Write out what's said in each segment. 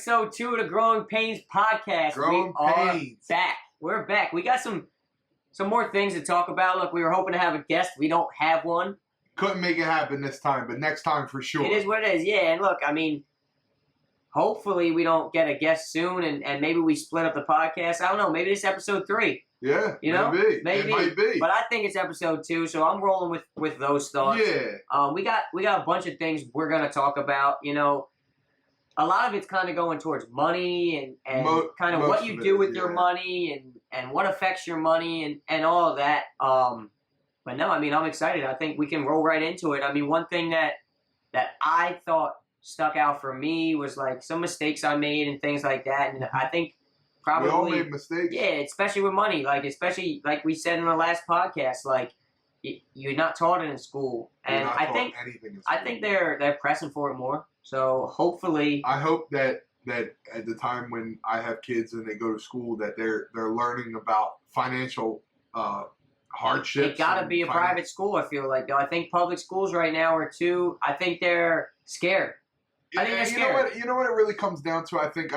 episode 2 of the Growing Pains podcast. Growing Pains. Back. We're back. We got some more things to talk about. Look, we were hoping to have a guest. We don't have one. Couldn't make it happen this time, but next time for sure. It is what it is. Yeah, and look, I mean, hopefully we don't get a guest soon, and maybe we split up the podcast. I don't know. Maybe it's episode 3. Yeah, you know, maybe. It might be. But I think it's episode 2, so I'm rolling with those thoughts. Yeah. We got a bunch of things we're gonna talk about. You know, a lot of it's kind of going towards money and kind of what you do with your money and what affects your money and all of that. But no, I mean, I'm excited. I think we can roll right into it. I mean, one thing that I thought stuck out for me was like some mistakes I made and things like that. And I think probably we all made mistakes. Yeah, especially with money. Especially like we said in the last podcast, like you're not taught it in school, and I think they're pressing for it more. So hopefully, I hope that at the time when I have kids and they go to school, that they're learning about financial hardships. It got to be a private school. I feel like though. I think public schools right now are too. I think they're scared. I think they're scared. You know what it really comes down to? I think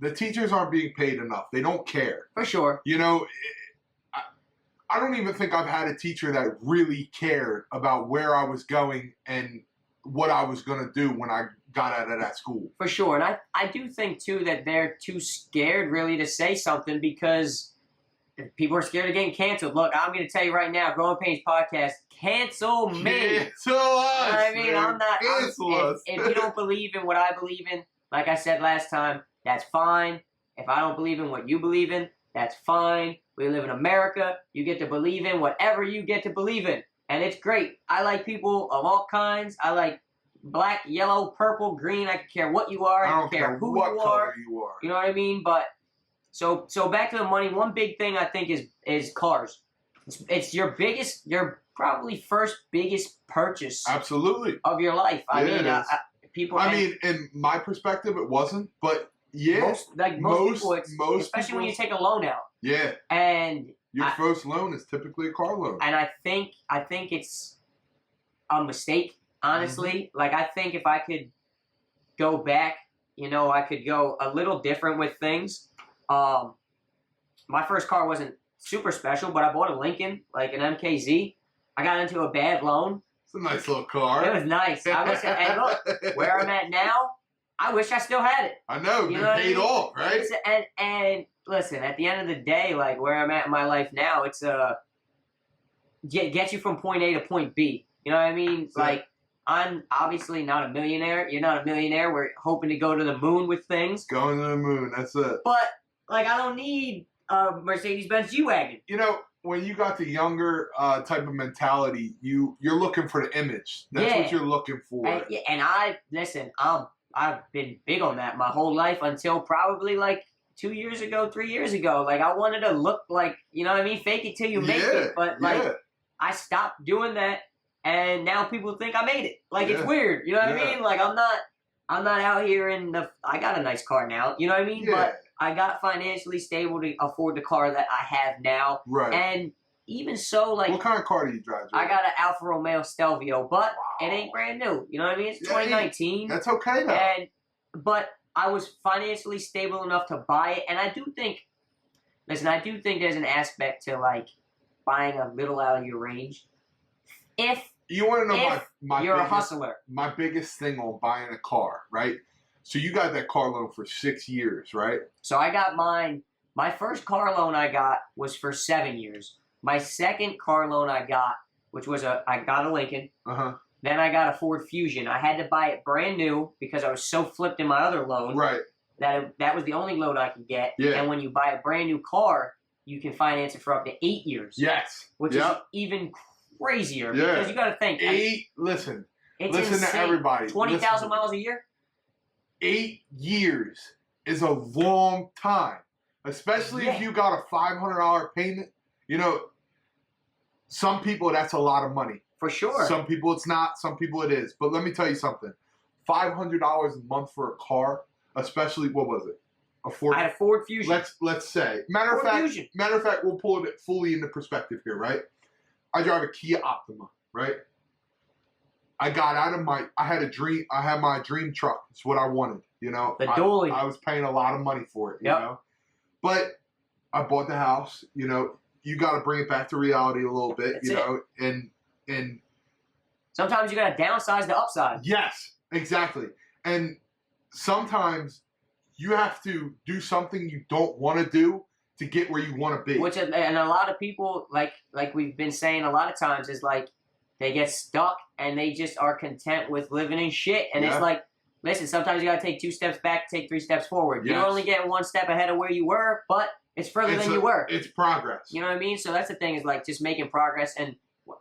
the teachers aren't being paid enough. They don't care. For sure. You know, I don't even think I've had a teacher that really cared about where I was going and what I was going to do when I got out of that school. For sure. And I do think, too, that they're too scared really to say something because people are scared of getting canceled. Look, I'm going to tell you right now, Growing Pains Podcast, cancel me. Cancel us. I mean, man. I'm not. Cancel us. If you don't believe in what I believe in, like I said last time, that's fine. If I don't believe in what you believe in, that's fine. We live in America. You get to believe in whatever you get to believe in. And it's great. I like people of all kinds. I like black, yellow, purple, green. I don't care what you are. I don't care who what you color are. you are. You know what I mean? But so back to the money. One big thing I think is cars. It's your probably first biggest purchase. Absolutely. Of your life. I mean, people. I mean, in my perspective, it wasn't, but yeah, most people, especially when you take a loan out. Yeah. And your first loan is typically a car loan. And I think it's a mistake, honestly. Mm-hmm. Like, I think if I could go back, you know, I could go a little different with things. My first car wasn't super special, but I bought a Lincoln, like an MKZ. I got into a bad loan. It's a nice little car. It was nice. And look, where I'm at now, I wish I still had it. I know, you been paid off, right? And listen, at the end of the day, like where I'm at in my life now, it's get you from point A to point B. You know what I mean? So, like, I'm obviously not a millionaire. You're not a millionaire. We're hoping to go to the moon with things. Going to the moon, that's it. But like, I don't need a Mercedes-Benz G-Wagon. You know, when you got the younger type of mentality, you're looking for the image. That's what you're looking for. And I've been big on that my whole life until probably like 2 years ago, 3 years ago. Like, I wanted to look like, you know what I mean? Fake it till you make it. But like, I stopped doing that, and now people think I made it. Like, it's weird. You know what I mean? Like, I'm not out here I got a nice car now. You know what I mean? Yeah. But I got financially stable to afford the car that I have now. Right. And even so, like... What kind of car do you drive? I got an Alfa Romeo Stelvio, but it ain't brand new. You know what I mean? It's 2019. That's okay, though. But I was financially stable enough to buy it. And I do think there's an aspect to, like, buying a little out of your range. If you want to know you're a hustler. My biggest thing on buying a car, right? So you got that car loan for 6 years, right? So I got mine. My first car loan I got was for 7 years. My second car loan I got, which was I got a Lincoln. Uh-huh. Then I got a Ford Fusion. I had to buy it brand new because I was so flipped in my other loan. Right. That was the only loan I could get. Yeah. And when you buy a brand new car, you can finance it for up to 8 years. Yes. Which is even crazier because you got to think. Listen insane. to everybody. 20,000 miles a year? 8 years is a long time, especially if you got a $500 payment. You know, some people, that's a lot of money. For sure. Some people it's not. Some people it is. But let me tell you something. $500 a month for a car, especially, what was it? I had a Ford Fusion. Let's say. Matter of fact, we'll pull it fully into perspective here, right? I drive a Kia Optima, right? I got out of I had my dream truck. It's what I wanted. You know, The dually. I was paying a lot of money for it. You know, but I bought the house. You know, you got to bring it back to reality a little bit. That's you know, and sometimes you got to downsize the upside. Yes, exactly. And sometimes you have to do something you don't want to do to get where you want to be. Which, and a lot of people, like we've been saying a lot of times, is like they get stuck and they just are content with living in shit. And it's like, listen, sometimes you got to take 2 steps back, take 3 steps forward. You only get 1 step ahead of where you were, but it's further than you were. It's progress. You know what I mean? So that's the thing, is like just making progress. And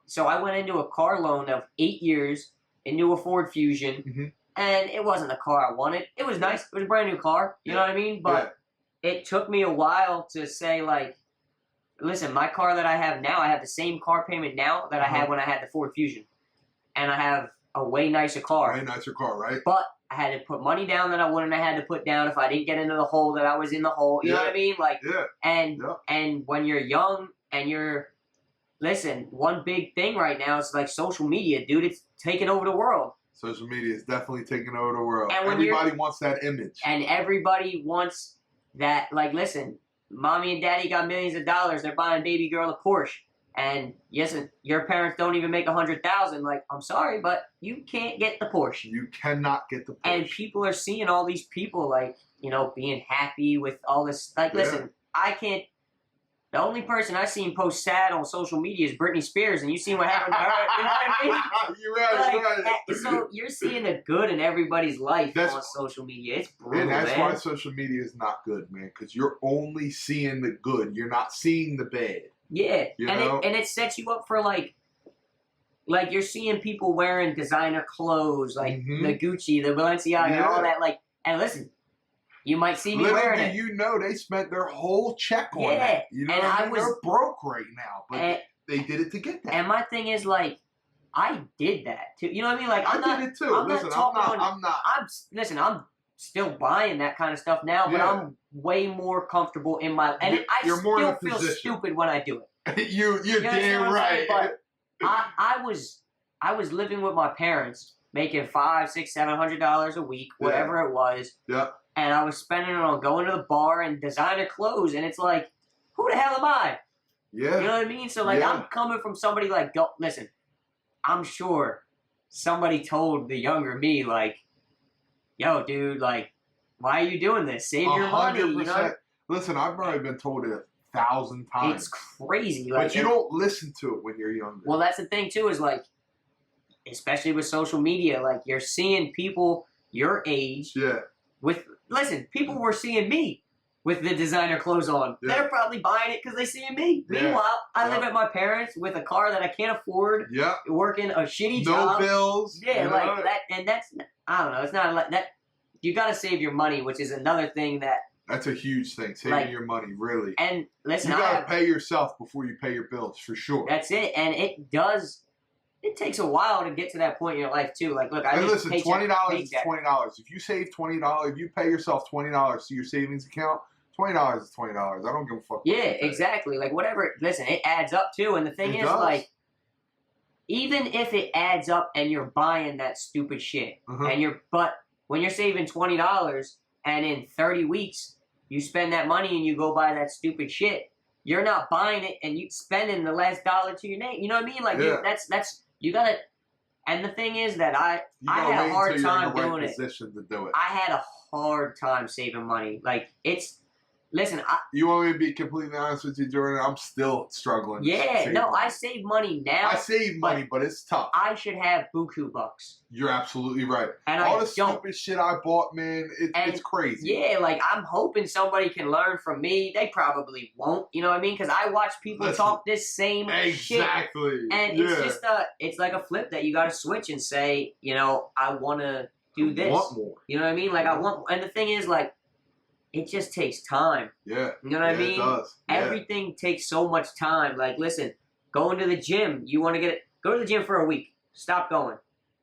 so I went into a car loan of 8 years into a Ford Fusion, and it wasn't the car I wanted. It was nice. It was a brand new car. You know what I mean? But it took me a while to say, like, listen, my car that I have now, I have the same car payment now that I had when I had the Ford Fusion. And I have a way nicer car. Way nicer car, right? But I had to put money down that I wouldn't have had to put down if I didn't get into the hole that I was in the hole. You know what I mean? Like, and when you're young and you're, listen, one big thing right now is like social media, dude. It's taking over the world. Social media is definitely taking over the world. And everybody wants that image. And everybody wants that. Like, listen, mommy and daddy got millions of dollars. They're buying baby girl a Porsche. And yes, your parents don't even make $100,000. Like, I'm sorry, but you can't get the Porsche. You cannot get the Porsche. And people are seeing all these people, like, you know, being happy with all this. Like, listen, I can't. The only person I've seen post sad on social media is Britney Spears, and you seen what happened to her. You know what I mean? You're right, right. So you're seeing the good in everybody's life on social media. It's brutal, and that's man. why social media is not good, man, because you're only seeing the good. You're not seeing the bad. Yeah, you know? And it sets you up for, like you're seeing people wearing designer clothes, like the Gucci, the Balenciaga, all that. Like, and listen, you might see me wearing it. You know, they spent their whole check on that. You know, and they're broke right now, but they did it to get that. And my thing is, like, I did that too. You know what I mean? Like, I did it too. I'm still buying that kind of stuff now, but I'm way more comfortable in my. And I still feel stupid when I do it. You're damn right. But I was living with my parents, making $500, $600, $700 a week, whatever it was. Yeah. And I was spending it on going to the bar and designer clothes, and it's like, who the hell am I? Yeah. You know what I mean? So, like, I'm coming from somebody like, listen, I'm sure somebody told the younger me, like, yo, dude, like, why are you doing this? Save your money. You know? Listen, I've probably been told it 1,000 times. It's crazy. Like, but you don't listen to it when you're younger. Well, that's the thing, too, is, like, especially with social media, like, you're seeing people your age listen, people were seeing me with the designer clothes on. They're probably buying it because they see me. Meanwhile, I live at my parents with a car that I can't afford. Working a shitty job. No bills. Yeah, like that. And that's, I don't know, it's not like that. You got to save your money, which is another thing that. That's a huge thing, saving your money, really. And listen, you got to pay yourself before you pay your bills, for sure. That's it. And it takes a while to get to that point in your life, too. Like, look, listen, $20 is $20. If you save $20, if you pay yourself $20 to your savings account, $20 is $20. I don't give a fuck. Yeah, exactly. Like, whatever. Listen, it adds up, too. And the thing is, like, even if it adds up and you're buying that stupid shit, but when you're saving $20 and in 30 weeks you spend that money and you go buy that stupid shit, you're not buying it and you spending the last dollar to your name. You know what I mean? Like, that's you gotta. And the thing is that I had a hard time doing it. I had a hard time saving money. Like, it's. Listen, you want me to be completely honest with you, Jordan? I'm still struggling. Yeah, no, I save money now. I save money, but it's tough. I should have buku bucks. You're absolutely right. And all the stupid shit I bought, man, it's crazy. Yeah, like, I'm hoping somebody can learn from me. They probably won't, you know what I mean? Because I watch people talk this same shit. Exactly. And it's just it's like a flip that you got to switch and say, you know, I want to do this. I want more. You know what I mean? Like, I want, and the thing is, like, it just takes time. Yeah. You know what I mean? It does. Everything takes so much time. Like, listen, going to the gym, you want to go to the gym for a week. Stop going.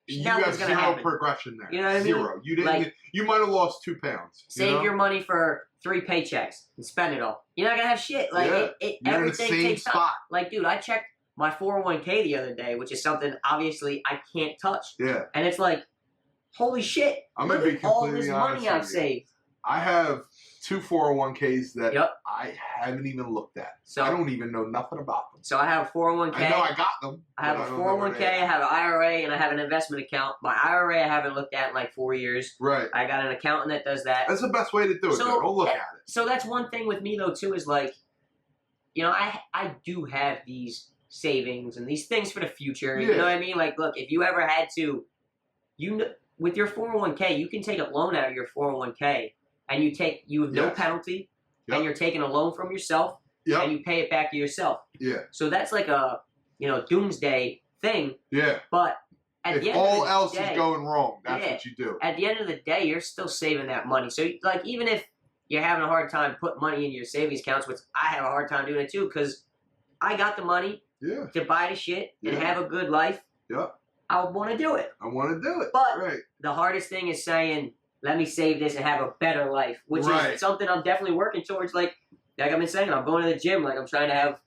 You got zero progression there. You know what I mean? Zero. You didn't. Like, you might have lost 2 pounds. Save your money for 3 paychecks and spend it all. You're not gonna have shit. Like everything takes time. Like, dude, I checked my 401k the other day, which is something obviously I can't touch. Yeah. And it's like, holy shit! I'm look gonna be at all this completely money honest I've with you. saved. I have 2 401ks that Yep. I haven't even looked at. So I don't even know nothing about them. So I have a 401k. I know I got them. I have a 401k, I have an IRA, and I have an investment account. My IRA I haven't looked at in like 4 years. Right. I got an accountant that does that. That's the best way to do it. So, Don't look at it. So that's one thing with me though too is like, you know, I do have these savings and these things for the future. Yeah. You know what I mean? Like, look, if you ever had to, with your 401k, you can take a loan out of your 401k, and you have no penalty, and you're taking a loan from yourself, and you pay it back to yourself. Yeah. So that's like a, you know, doomsday thing. Yeah. But at the end all of the else day, is going wrong, that's what you do. At the end of the day, you're still saving that money. So like, even if you're having a hard time putting money in your savings accounts, which I have a hard time doing it too, because I got the money to buy the shit and have a good life. Yeah. I want to do it. I want to do it. But the hardest thing is saying, let me save this and have a better life, which is something I'm definitely working towards. Like I've been saying, I'm going to the gym. Like I'm trying to have,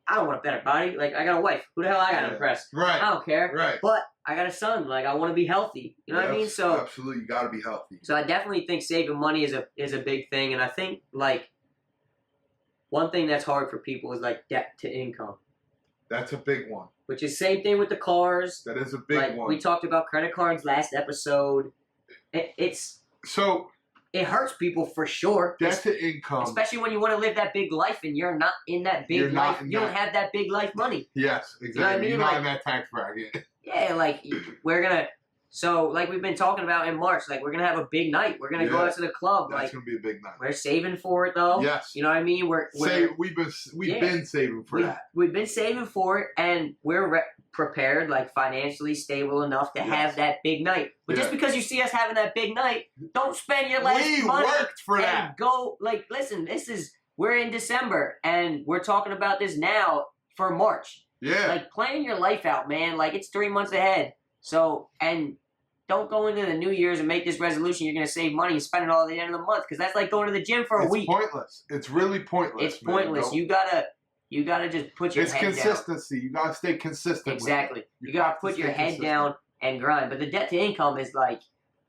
I don't want a better body. Like I got a wife. Who the hell I got to impress? Right. I don't care. Right. But I got a son. Like I want to be healthy. You know what I mean? So absolutely, you got to be healthy. So I definitely think saving money is a big thing, and I think like one thing that's hard for people is like debt to income. That's a big one. Which is same thing with the cars. That is a big one. We talked about credit cards last episode. It hurts people for sure. Debt to income. Especially when you want to live that big life and you're not in that big life. You don't have that big life money. Yes, exactly. You know what I mean? You're not in that tax bracket. Yeah, like we're going to... So, like we've been talking about in March, like we're going to have a big night. We're going to go out to the club. That's going to be a big night. We're saving for it, though. Yes. You know what I mean? We've been saving for that. We've been saving for it, and we're prepared, like financially stable enough to have that big night. But just because you see us having that big night, don't spend your last money worked for that. Go, like, listen, we're in December, and we're talking about this now for March. Yeah. Like, plan your life out, man. Like, it's 3 months ahead. So, and don't go into the New Year's and make this resolution you're going to save money and spend it all at the end of the month, because that's like going to the gym for a week. It's pointless. It's really pointless. It's pointless. You gotta just put your head down. It's consistency. You gotta stay consistent. Exactly. You gotta put your head down and grind. But the debt to income is like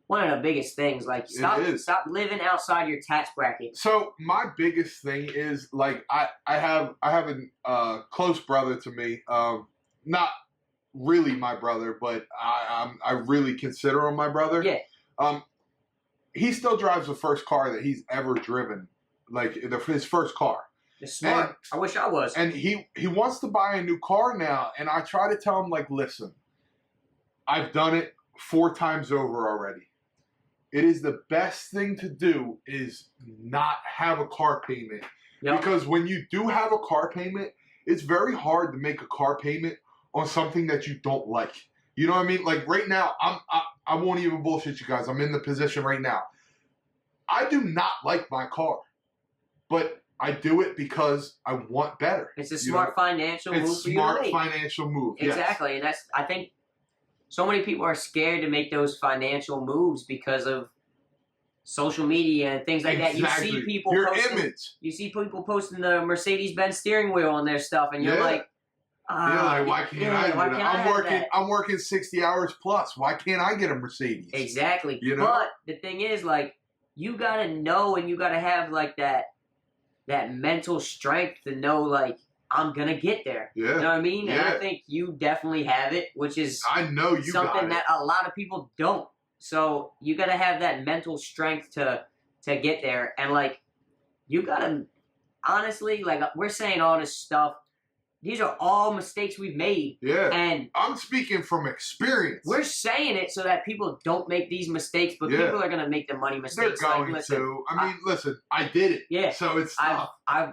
one of the biggest things. Like stop living outside your tax bracket. So my biggest thing is like I have a close brother to me. Not really my brother, but I really consider him my brother. Yeah. He still drives the first car that he's ever driven, like his first car. It's smart. I wish I was. And he wants to buy a new car now, and I try to tell him, like, listen, I've done it 4 times over already. It is the best thing to do is not have a car payment. Yep. Because when you do have a car payment, it's very hard to make a car payment on something that you don't like. You know what I mean? Like right now, I won't even bullshit you guys. I'm in the position right now. I do not like my car, but I do it because I want better. It's a smart financial move for you to make. It's a smart financial move. Exactly, and I think so many people are scared to make those financial moves because of social media and things like that. You see people image. You see people posting the Mercedes-Benz steering wheel on their stuff, and you're like, why can't I do that? I'm working 60 hours plus. Why can't I get a Mercedes? Exactly. You know? But the thing is, like, you gotta know and you gotta have like that mental strength to know, like, I'm gonna get there. Yeah. You know what I mean? Yeah. And I think you definitely have it, which is I know you something that a lot of people don't. So you gotta have that mental strength to get there. And like, you gotta honestly, like, we're saying all this stuff. These are all mistakes we've made. Yeah. And I'm speaking from experience. We're saying it so that people don't make these mistakes, but people are going to make the money mistakes. They're going to. I mean, listen, I did it. Yeah. So it's tough. I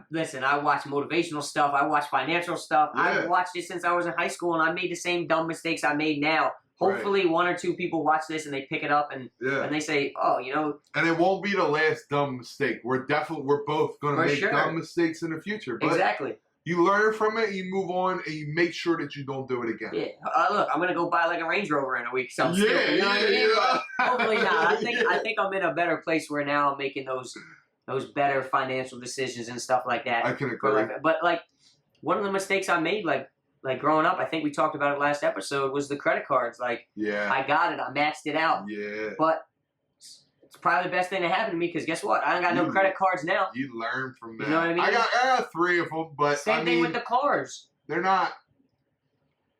watch motivational stuff. I watch financial stuff. Yeah. I've watched it since I was in high school, and I made the same dumb mistakes I made now. Hopefully, 1 or 2 people watch this and they pick it up and they say, "Oh, you know." And it won't be the last dumb mistake. We're both going to make dumb mistakes in the future. But exactly. You learn from it, you move on, and you make sure that you don't do it again. Yeah. Look, I'm gonna go buy like a Range Rover in a week. You know what I mean? Hopefully not. I think I'm in a better place where now I'm making those better financial decisions and stuff like that. I can agree. But like one of the mistakes I made, like like growing up, I think we talked about it last episode, was the credit cards. Like, Yeah. I got it, I maxed it out. Yeah. But it's probably the best thing that happened to me because guess what? I don't got no credit cards now. You learn from that. You know what I mean? I got 3 of them, but Same thing with the cars. They're not.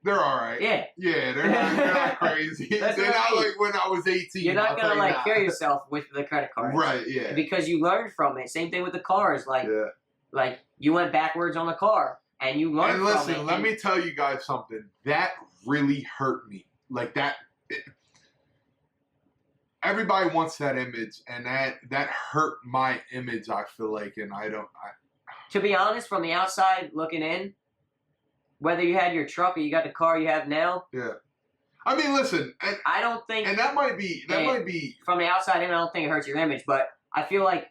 They're all right. Yeah. Yeah, they're not crazy. They're not like when I was 18. You're not gonna like kill yourself with the credit cards, right? Yeah. Because you learned from it. Same thing with the cars. Like you went backwards on the car and you learned. And listen, let me tell you guys something that really hurt me. Like that. Everybody wants that image, and that hurt my image. I feel like, and I don't. To be honest, from the outside looking in, whether you had your truck or you got the car you have now. Yeah. I mean, listen. I don't think. And that might be. From the outside in, I don't think it hurts your image, but I feel like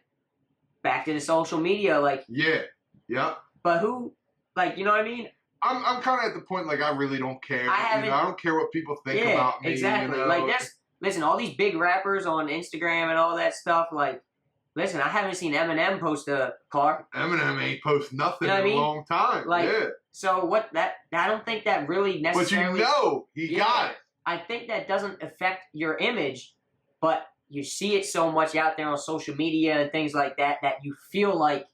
back to the social media, like. Yeah. Yeah. But who, like, you know what I mean? I'm kind of at the point like I really don't care. I don't care what people think about me. Exactly. You know? Like listen, all these big rappers on Instagram and all that stuff, like. Listen, I haven't seen Eminem post a car. Eminem ain't post nothing in a long time. Like, yeah. So what I don't think that really necessarily. But he got it. I think that doesn't affect your image, but you see it so much out there on social media and things like that that you feel like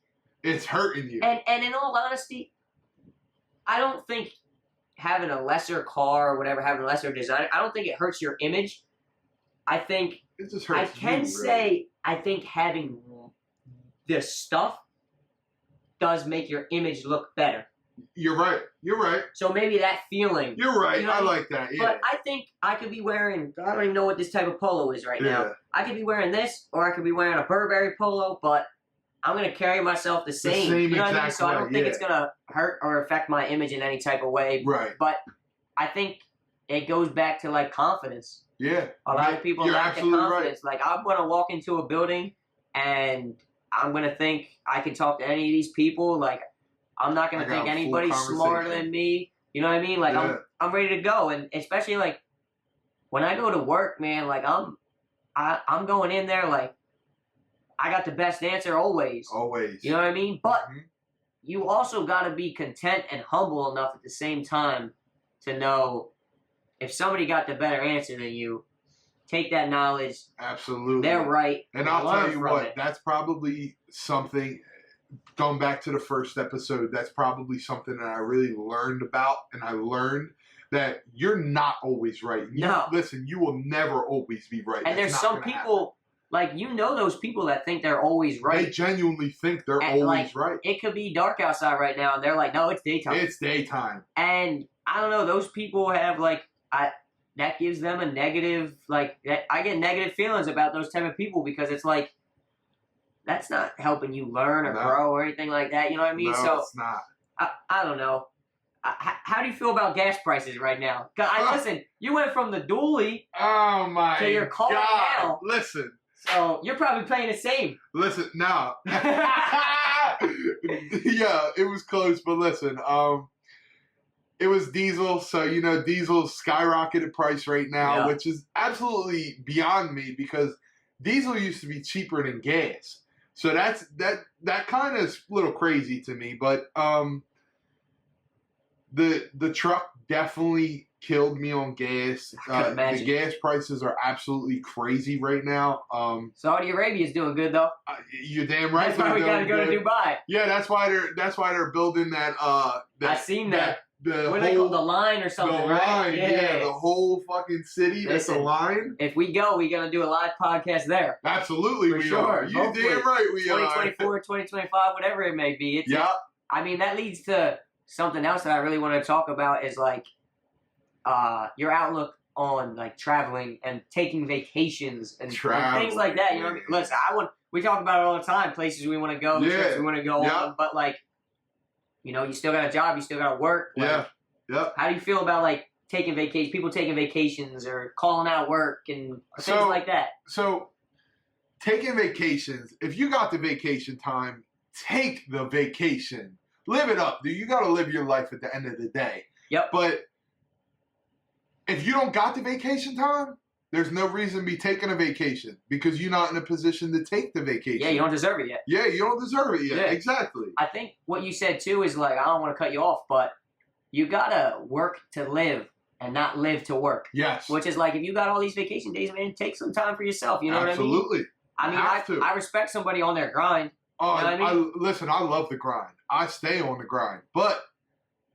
it's hurting you. And in all honesty, I don't think having a lesser car or whatever, having a lesser design, I don't think it hurts your image. I think it just hurts I think having the stuff does make your image look better. You're right. So maybe that feeling. You're right. You know I like that. Yeah. But I think I could be wearing, I don't even know what this type of polo is right now. I could be wearing this, or I could be wearing a Burberry polo, but I'm going to carry myself the same. You know what I mean? So I don't think it's going to hurt or affect my image in any type of way. Right. But I think it goes back to, like, confidence. Yeah. A lot of people lack the confidence. Right. Like, I'm going to walk into a building, and I'm going to think I can talk to any of these people. Like, I'm not going to think anybody's smarter than me. You know what I mean? Like, I'm ready to go. And especially, like, when I go to work, man, like, I'm going in there, like, I got the best answer always. Always. You know what I mean? But you also got to be content and humble enough at the same time to know if somebody got the better answer than you, take that knowledge. Absolutely. They're right. And I'll tell you what, that's probably something, going back to the first episode, that's probably something that I really learned about. And I learned that you're not always right. Listen, you will never always be right. And there's some people, like, you know those people that think they're always right. They genuinely think they're always right. It could be dark outside right now, and they're like, no, it's daytime. It's daytime. And I don't know, those people have, like, that gives them a negative, like, I get negative feelings about those type of people because it's like, that's not helping you learn or grow or anything like that. You know what I mean? No, so it's not. I don't know. How do you feel about gas prices right now? Listen, you went from the dually to your car now. Listen. So you're probably playing the same. Listen, no. Yeah, it was close, but listen, it was diesel, so diesel's skyrocketed price right now, which is absolutely beyond me because diesel used to be cheaper than gas. So that kind of is a little crazy to me, but the truck definitely killed me on gas. The gas prices are absolutely crazy right now. Saudi Arabia's doing good though. You're damn right. That's why we gotta go to Dubai. Yeah, that's why they're building that. I seen that. What are they called? The line or something, the right? Line, yeah, the whole fucking city. That's the line. If we go, we're gonna do a live podcast there. Absolutely, For sure. are. You're damn right we 2024, 2025, whatever it may be. I mean, that leads to something else that I really want to talk about is like your outlook on like traveling and taking vacations and things like that. You know, listen, we talk about it all the time. Places we want to go, trips we want to go on, but like. You know, you still got a job, you still got to work. Like, How do you feel about, like, taking vacations, people taking vacations or calling out work and things like that? So, taking vacations, if you got the vacation time, take the vacation. Live it up, dude. You got to live your life at the end of the day. Yep. But if you don't got the vacation time, there's no reason to be taking a vacation because you're not in a position to take the vacation. Yeah, you don't deserve it yet. Yeah, you don't deserve it yet. Yeah. Exactly. I think what you said, too, is like, I don't want to cut you off, but you gotta work to live and not live to work. Yes. Which is like, if you got all these vacation days, man, take some time for yourself. You know Absolutely. what I mean? I respect somebody on their grind. Oh, you know what I mean? Listen, I love the grind. I stay on the grind. But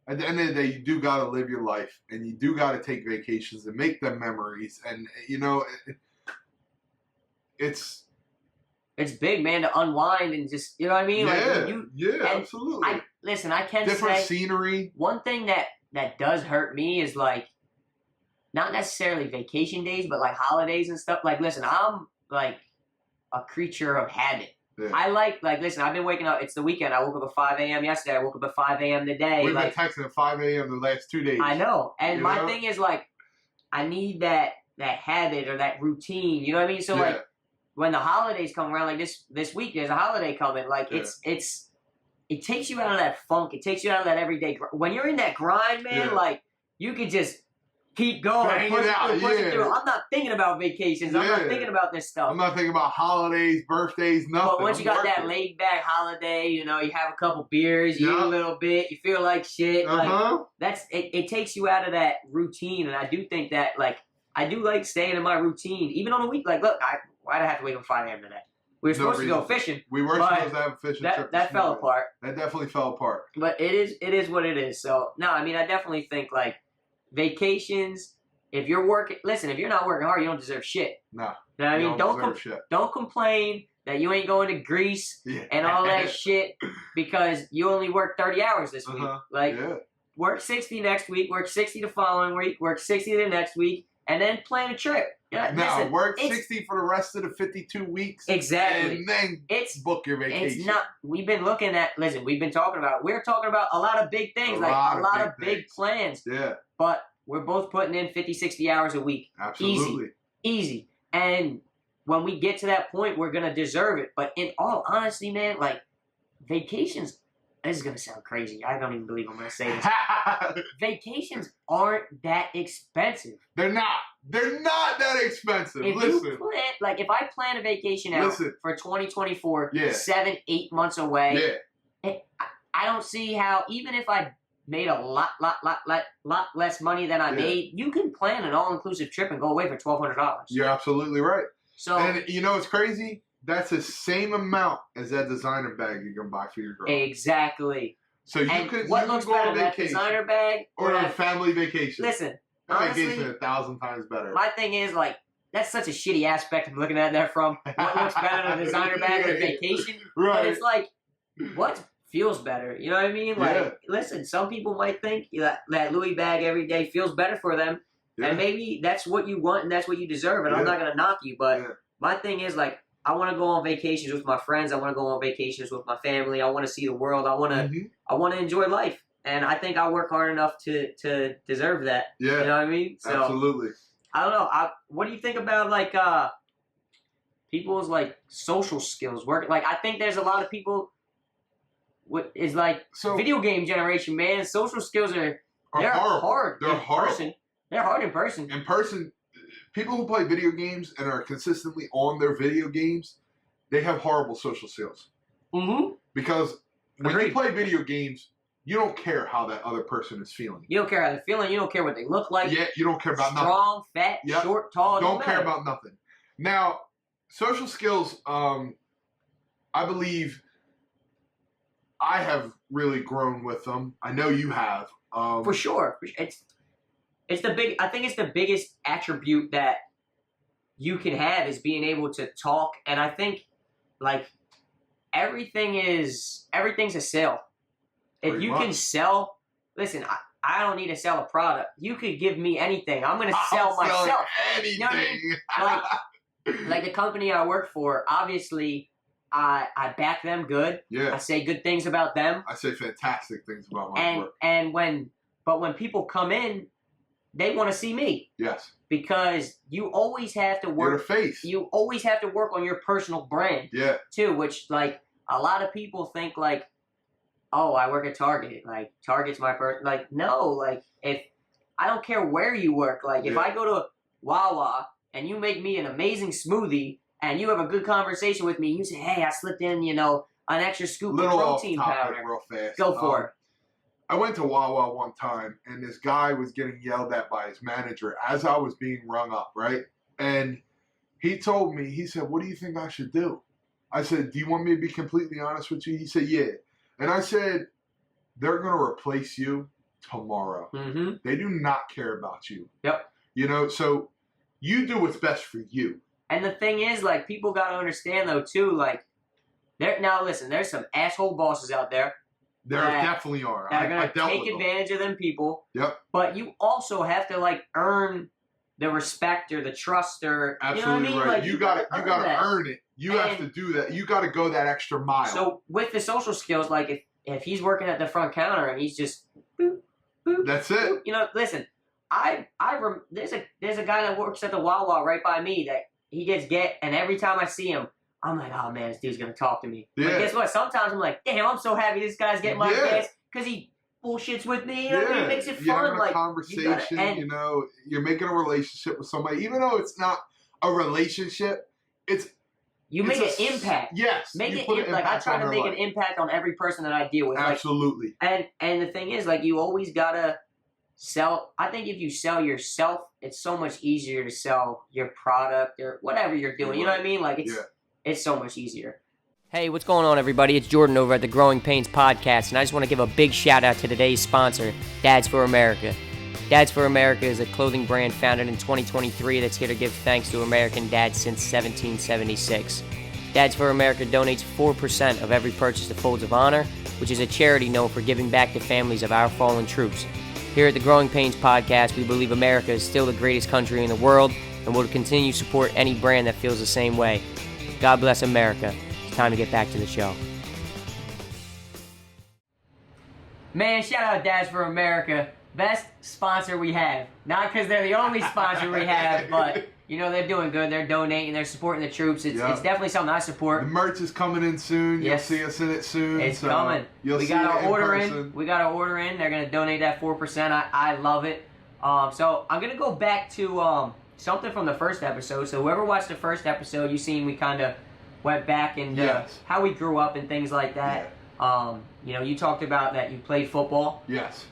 at the end of the day, you do got to live your life, and you do got to take vacations and make them memories. And, it's big, man, to unwind and just, you know what I mean? Absolutely. I can different say scenery. One thing that does hurt me is, like, not necessarily vacation days, but, like, holidays and stuff. Like, listen, I'm, like, a creature of habit. Yeah. I listen, I've been waking up. It's the weekend. I woke up at 5 a.m. yesterday. I woke up at 5 a.m. today. We've been texting at 5 a.m. the last 2 days. I know. And my thing is, like, I need that habit or that routine. You know what I mean? So, like, when the holidays come around, like this week, there's a holiday coming. Like, it takes you out of that funk. It takes you out of that everyday. When you're in that grind, man, like, you can just keep going, push it through. I'm not thinking about vacations. I'm not thinking about this stuff. I'm not thinking about holidays, birthdays, nothing. But once you got that laid back holiday, you have a couple beers, you eat a little bit, you feel like shit. Like, it takes you out of that routine, and I do think that, like, I do like staying in my routine, even on the week. Like, look, why'd I have to wake up 5 a.m. today? We were supposed to go fishing. We were supposed to have a fishing trip. That fell apart. That definitely fell apart. But it is what it is. So, no, I mean, I definitely think, like, vacations, if you're not working hard, you don't deserve shit. No. You know what I mean? Don't complain that you ain't going to Greece and all that shit because you only work 30 hours this week. Like, work 60 next week, work 60 the following week, work 60 the next week, and then plan a trip. Now, work 60 for the rest of the 52 weeks. Exactly. And then book your vacation. It's not, we've been talking about, we're talking about a lot of big things, a lot of big plans. Yeah. But we're both putting in 50, 60 hours a week. Absolutely. Easy. And when we get to that point, we're going to deserve it. But in all honesty, man, like, vacations, this is going to sound crazy. I don't even believe I'm going to say this. Vacations aren't that expensive. They're not. They're not that expensive. If I plan a vacation out for 2024, 7, 8 months away, I don't see how, even if I made a lot less money than I made, you can plan an all-inclusive trip and go away for $1,200. You're absolutely right. So, and you know what's crazy? That's the same amount as that designer bag you can buy for your girl. Exactly. So what looks better, that designer bag or a family vacation? Listen, honestly, vacation 1,000 times better. My thing is, like, that's such a shitty aspect of looking at that from. What looks better, a designer bag or a vacation? Right. But it's like, what feels better? You know what I mean? Like, listen, some people might think that Louis bag every day feels better for them, and maybe that's what you want and that's what you deserve, and I'm not going to knock you, but my thing is, like, I want to go on vacations with my friends. I want to go on vacations with my family. I want to see the world. I want to enjoy life. And I think I work hard enough to deserve that. Yeah. You know what I mean? So, absolutely. I don't know. What do you think about, like, people's, like, social skills? Like, I think there's a lot of people video game generation, man. Social skills they're hard. They're hard. Person. They're hard in person. In person, people who play video games and are consistently on their video games, they have horrible social skills. Mm-hmm. Because when you play video games, you don't care how that other person is feeling. You don't care how they're feeling. You don't care what they look like. Yeah, you don't care about nothing. Strong, fat, short, tall. Don't care about nothing. Now, social skills, I believe I have really grown with them. I know you have. For sure. I think it's the biggest attribute that you can have is being able to talk. And I think, like, everything's a sale. If you can sell, listen, I don't need to sell a product. You could give me anything. I'm going to sell myself. Anything. You know what I mean? Like the company I work for, obviously, I back them good. Yeah. I say good things about them. I say fantastic things about my work. And when people come in, they want to see me. Yes. Because you always have to work. You're the face. You always have to work on your personal brand. Yeah. Too, which, like, a lot of people think, like, oh, I work at Target. Like, Target's my person. Like, no. Like, if I don't care where you work. Like, if I go to Wawa and you make me an amazing smoothie and you have a good conversation with me, you say, hey, I slipped in, an extra scoop of protein powder. Real fast. Go for it. I went to Wawa one time, and this guy was getting yelled at by his manager as I was being rung up, right? And he told me, he said, "What do you think I should do?" I said, "Do you want me to be completely honest with you?" He said, "Yeah." And I said, "They're going to replace you tomorrow. Mm-hmm. They do not care about you." Yep. You know, so you do what's best for you. And the thing is, like, people got to understand, though, too, like, now listen, there's some asshole bosses out there. There definitely are. That are going to take advantage of them people. Yep. But you also have to, like, earn the respect or the trust or, absolutely, you know what I mean? Right. Like, you gotta earn it. You have to do that. You got to go that extra mile. So with the social skills, like, if he's working at the front counter and he's just boop, boop, that's it. Boop, you know, listen, there's a guy that works at the Wawa right by me that he gets and every time I see him, I'm like, oh man, this dude's gonna talk to me. Yeah. But guess what? Sometimes I'm like, damn, I'm so happy this guy's getting my gas because he bullshits with me. You know what I mean? It makes it fun. You're having like a conversation. You know, you're making a relationship with somebody, even though it's not a relationship. You make an impact. Yes. Make it like I try to make an impact on every person that I deal with. Absolutely. Like, and the thing is, like, you always gotta sell. I think if you sell yourself, it's so much easier to sell your product or whatever you're doing. You know what I mean? Like it's so much easier. Hey, what's going on, everybody? It's Jordan over at the Growing Pains Podcast, and I just want to give a big shout out to today's sponsor, Dads for America. Dads for America is a clothing brand founded in 2023 that's here to give thanks to American dads since 1776. Dads for America donates 4% of every purchase to Folds of Honor, which is a charity known for giving back to families of our fallen troops. Here at the Growing Pains Podcast, we believe America is still the greatest country in the world and will continue to support any brand that feels the same way. God bless America. It's time to get back to the show. Man, shout out Dads for America. Best sponsor we have. Not because they're the only sponsor we have, but, you know, they're doing good. They're donating. They're supporting the troops. It's definitely something I support. The merch is coming in soon. Yes. You'll see us in it soon. It's coming. We got our order in. We got our order in. They're going to donate that 4%. I love it. So I'm going to go back to something from the first episode. So whoever watched the first episode, you seen we kind of went back and how we grew up and things like that. Yeah. You know, you talked about that you played football. Yes.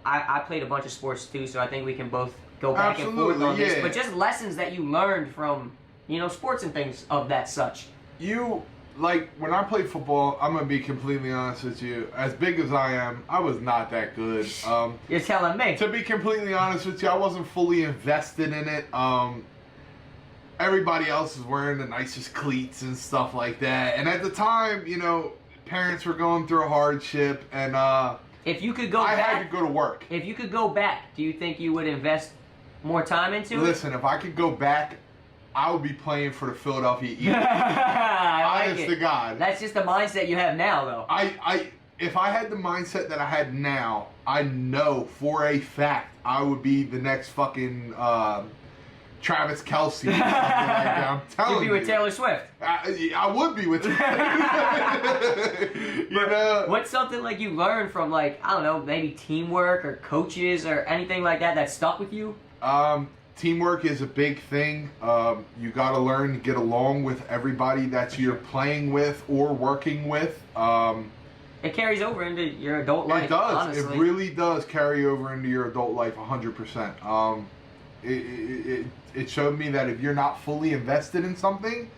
I played a bunch of sports too, so I think we can both go back and forth on this. But just lessons that you learned from, you know, sports and things of that such. Like, when I played football, I'm going to be completely honest with you. As big as I am, I was not that good. You're telling me. To be completely honest with you, I wasn't fully invested in it. Everybody else was wearing the nicest cleats and stuff like that. And at the time, you know, parents were going through a hardship, and if you could go back, I had to go to work. If you could go back, do you think you would invest more time into it? Listen, if I could go back, I would be playing for the Philadelphia Eagles. Honest to God. That's just the mindset you have now, though. If I had the mindset that I had now, I know for a fact I would be the next fucking Travis Kelce. Or something like that. I'm telling you. You'd be with Taylor Swift. I would be with you know? What's something like you learned from, like, I don't know, maybe teamwork or coaches or anything like that stuck with you? Teamwork is a big thing. You got to learn to get along with everybody that you're playing with or working with. It carries over into your adult life. It does. Honestly. It really does carry over into your adult life 100%. It showed me that if you're not fully invested in something,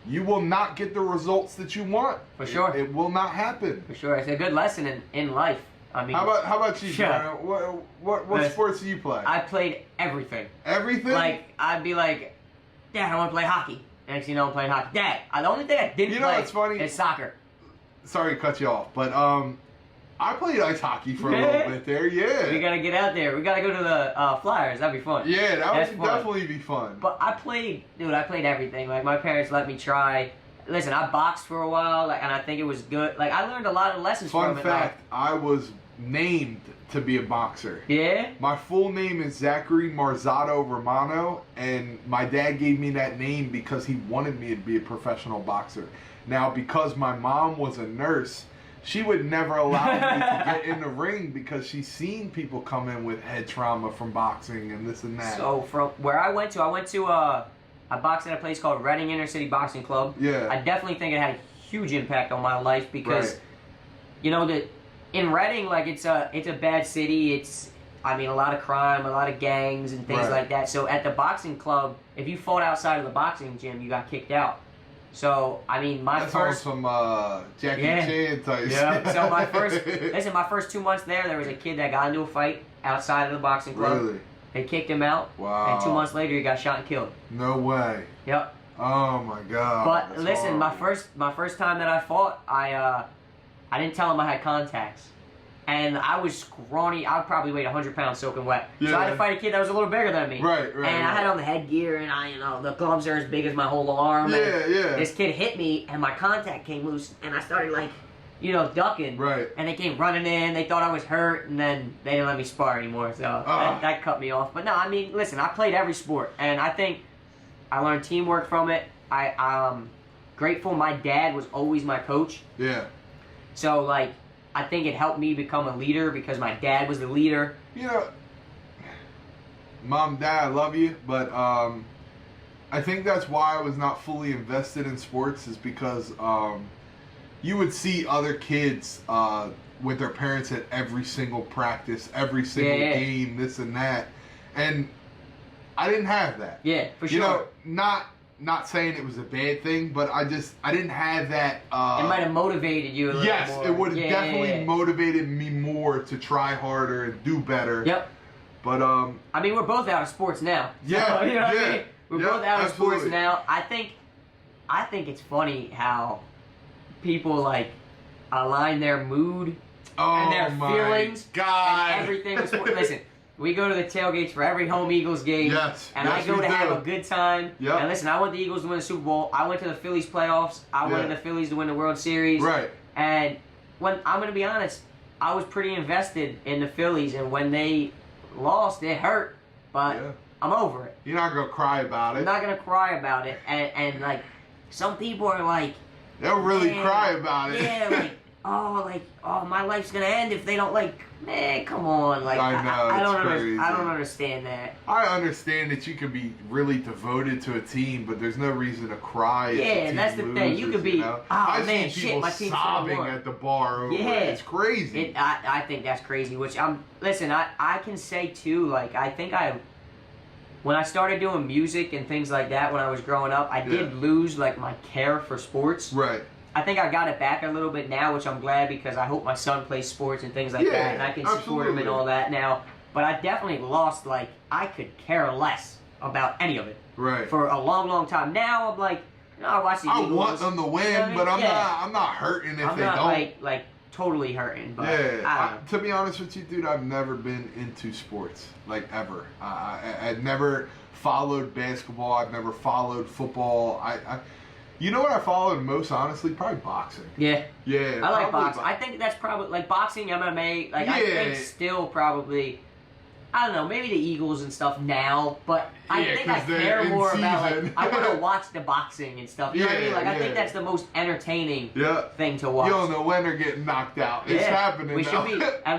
you will not get the results that you want. For sure. It will not happen. For sure. It's a good lesson in life. I mean, how about you, Brian? What sports do you play? I played everything. Everything? Like, I'd be like, Dad, I want to play hockey. Next thing you know, I'm playing hockey. Dad, the only thing I didn't play what's funny? is soccer. Sorry to cut you off, but I played ice hockey for a little bit there, We gotta get out there. We gotta go to the Flyers. That'd be fun. Yeah, that would definitely be fun. But I played everything. Like, my parents let me try. Listen, I boxed for a while, and I think it was good. Like, I learned a lot of lessons from it. Fun fact, I was named to be a boxer. Yeah? My full name is Zachary Marzado Romano, and my dad gave me that name because he wanted me to be a professional boxer. Now, because my mom was a nurse, she would never allow me to get in the ring because she's seen people come in with head trauma from boxing and this and that. So from where I went to I boxed at a place called Reading Inner City Boxing Club. Yeah. I definitely think it had a huge impact on my life because, you know, that in Reading, like it's a bad city. It's a lot of crime, a lot of gangs and things like that. So at the boxing club, if you fought outside of the boxing gym, you got kicked out. So that's first some Jackie Chan type. Yeah. So my first 2 months there was a kid that got into a fight outside of the boxing club. Really? They kicked him out. Wow. And 2 months later, he got shot and killed. No way. Yep. Oh my God. But listen, horrible. my first time that I fought, I didn't tell him I had contacts. And I was scrawny. I probably weighed 100 pounds soaking wet. Yeah. So I had to fight a kid that was a little bigger than me. Right. And I had on the headgear, and the gloves are as big as my whole arm. Yeah, and This kid hit me, and my contact came loose, and I started ducking. Right. And they came running in. They thought I was hurt, and then they didn't let me spar anymore. So that cut me off. But no, listen, I played every sport, and I think I learned teamwork from it. I'm grateful my dad was always my coach. Yeah. So, I think it helped me become a leader because my dad was the leader. Mom, Dad, I love you, but I think that's why I was not fully invested in sports is because you would see other kids with their parents at every single practice, every single game, this and that, and I didn't have that. Yeah, for sure. Not saying it was a bad thing, but I didn't have that. It might have motivated you a little more. Yes, it would have definitely motivated me more to try harder and do better. Yep. But we're both out of sports now. Yeah, so, you know what yeah. I mean? We're both out of sports now. I think it's funny how people align their mood and their feelings and everything with sports. Listen. We go to the tailgates for every home Eagles game. Yes. And I go to have a good time. Yep. And listen, I want the Eagles to win the Super Bowl. I went to the Phillies playoffs. I wanted the Phillies to win the World Series. Right. And when I'm going to be honest, I was pretty invested in the Phillies. And when they lost, it hurt. But I'm over it. You're not going to cry about it. I'm not going to cry about it. And some people are they'll really cry about it. Yeah, my life's going to end if they don't man, come on. I know, crazy. I don't understand that. I understand that you can be really devoted to a team, but there's no reason to cry. Yeah, and that's the thing. You could be, I've seen people my team's sobbing at the bar over it. It's crazy. I think that's crazy, which listen, I can say too, I think when I started doing music and things like that when I was growing up, I did lose, my care for sports. Right. I think I got it back a little bit now, which I'm glad because I hope my son plays sports and things like that, and I can support him and all that now. But I definitely lost, I could care less about any of it. Right. For a long, long time. Now I'm I watch the Eagles. I want them to win, but I'm not hurting if they don't. I'm not, totally hurting. But to be honest with you, dude, I've never been into sports, ever. I've never followed basketball. I've never followed football. You know what I followed most, honestly? Probably boxing. Yeah. Yeah. I like boxing. I think that's probably, boxing, MMA, I think still probably, I don't know, maybe the Eagles and stuff now, but I think I care more about, I want to watch the boxing and stuff. You know what I mean? I think that's the most entertaining thing to watch. You don't know when they're getting knocked out. It's happening now.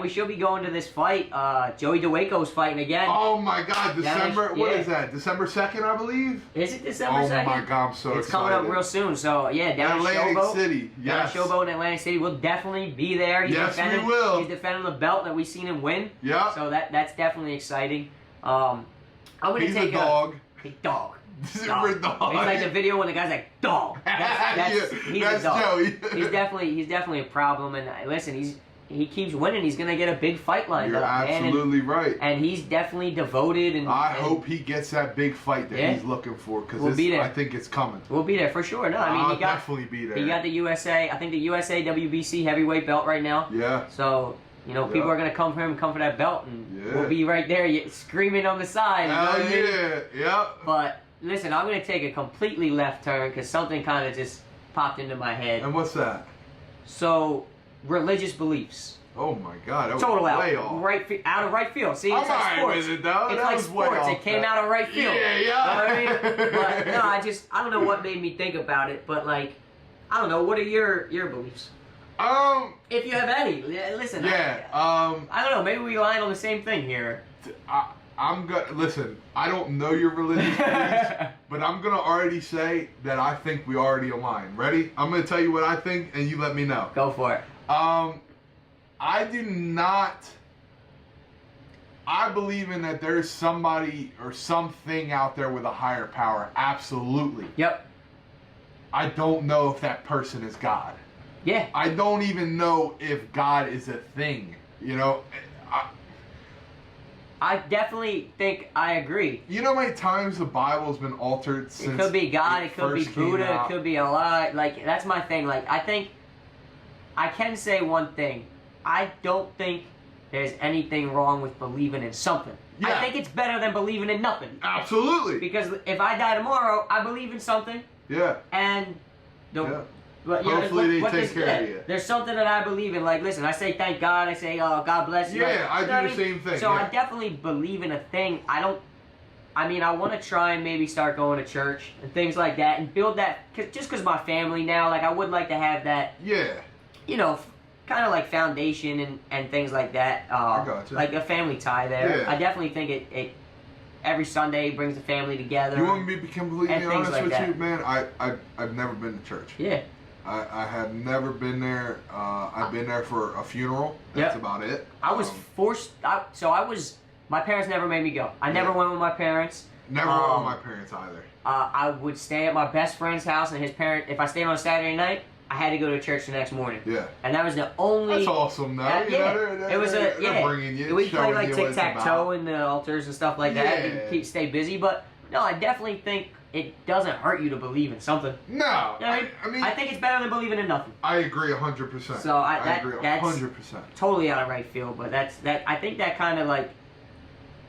We should be going to this fight. Joey DeWaco's fighting again. Oh my God, December, what is that? December 2nd, I believe? Is it December 2nd? Oh my God, I'm so excited. It's coming up real soon, so down in Atlantic Showboat. City, yes. Down in Showboat in Atlantic City. We'll definitely be there. Yes, we will. He's defending the belt that we've seen him win. Yeah. So that's definitely exciting. I'm going to take a dog. Dog. Super dog. It's like the video when the guy's like, dog. He's a dog. Joey. he's definitely a problem. And listen, he keeps winning. He's gonna get a big fight lined You're up. absolutely right. And he's definitely devoted. And I hope he gets that big fight that he's looking for because I think it's coming. We'll be there for sure. No, I'll definitely be there. He got the USA. I think the USA WBC heavyweight belt right now. Yeah. So. People are going to come for him, come for that belt, and we'll be right there screaming on the side. Yeah. But, listen, I'm going to take a completely left turn because something kind of just popped into my head. And what's that? So, religious beliefs. Oh, my God. That was Total way out. off. Out of right field. See, it's like sports. With it, though. It's like sports. It came out of right field. Yeah. You know what I mean? But, no, I don't know what made me think about it, but, I don't know. What are your beliefs? If you have any, listen. I don't know. Maybe we align on the same thing here. I'm gonna listen. I don't know your religious beliefs, but I'm gonna already say that I think we already align. Ready? I'm gonna tell you what I think, and you let me know. Go for it. I do not. I believe in that there's somebody or something out there with a higher power. Absolutely. Yep. I don't know if that person is God. Yeah. I don't even know if God is a thing. You know, I definitely think I agree. You know how many times the Bible's been altered since it could be God, it could be Buddha, it could be Allah. Like, that's my thing. Like, I think I can say one thing. I don't think there's anything wrong with believing in something. Yeah. I think it's better than believing in nothing. Absolutely. Because if I die tomorrow, I believe in something. Yeah. And hopefully they take care of you. There's something that I believe in. Like, listen, I say thank God. I say, oh, God bless you. Yeah, I do the same thing. So I definitely believe in a thing. I want to try and maybe start going to church and things like that and build that. Just because my family now, like, I would like to have that. Yeah. You know, kind of like foundation and things like that. I gotcha. Like a family tie there. Yeah. I definitely think it every Sunday brings the family together. You want me to be completely honest like with that. you, man? I've never been to church. Yeah. I have never been there. I've been there for a funeral. That's about it. I was forced. My parents never made me go. I never went with my parents. Never went with my parents either. I would stay at my best friend's house, and his parent. If I stayed on a Saturday night, I had to go to church the next morning. Yeah. And that was the only. That's awesome, though. It was they're bringing you, we played like you what it's tic-tac-toe in the altars and stuff like that, and stay busy. But no, I definitely think it doesn't hurt you to believe in something. No. You know, I mean, I think it's better than believing in nothing. I agree 100%. So I agree 100%. That's totally out of right field, but I think that kind of like,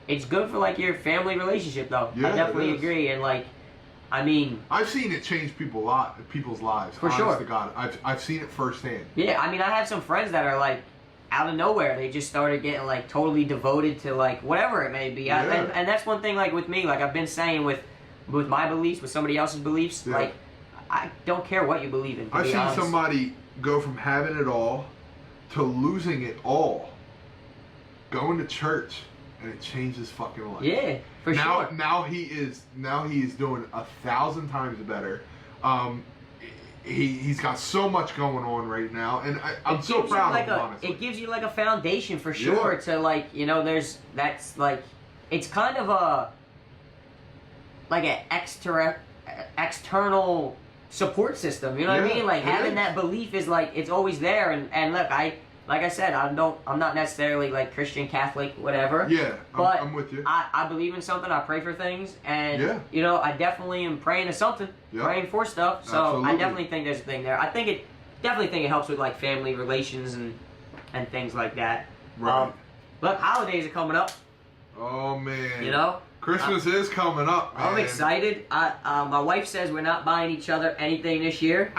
it's good for like your family relationship though. Yeah, I definitely agree, and like, I mean, I've seen it change people's lives. For honest sure. to God, I've seen it firsthand. Yeah, I mean, I have some friends that are like, out of nowhere, they just started getting like totally devoted to like whatever it may be. Yeah. And that's one thing like with me, like I've been saying with my beliefs, with somebody else's beliefs, like I don't care what you believe in. I've seen somebody go from having it all to losing it all, going to church, and it changed his fucking life. Yeah, for sure. Now he is doing 1,000 times better. He's got so much going on right now, and I'm so proud of him, honestly. It gives you like a foundation for sure to like, you know, that's like, it's kind of like an external support system, you know what I mean? Like having that belief is like, it's always there, and look, like I said, I'm not necessarily like Christian, Catholic, whatever. Yeah, but I'm with you. I believe in something. I pray for things, and you know, I definitely am praying to something, praying for stuff. So absolutely. I definitely think there's a thing there. I definitely think it helps with like family relations and things like that. Right. Look, holidays are coming up. Oh man. You know, Christmas is coming up, man. I'm excited. My wife says we're not buying each other anything this year.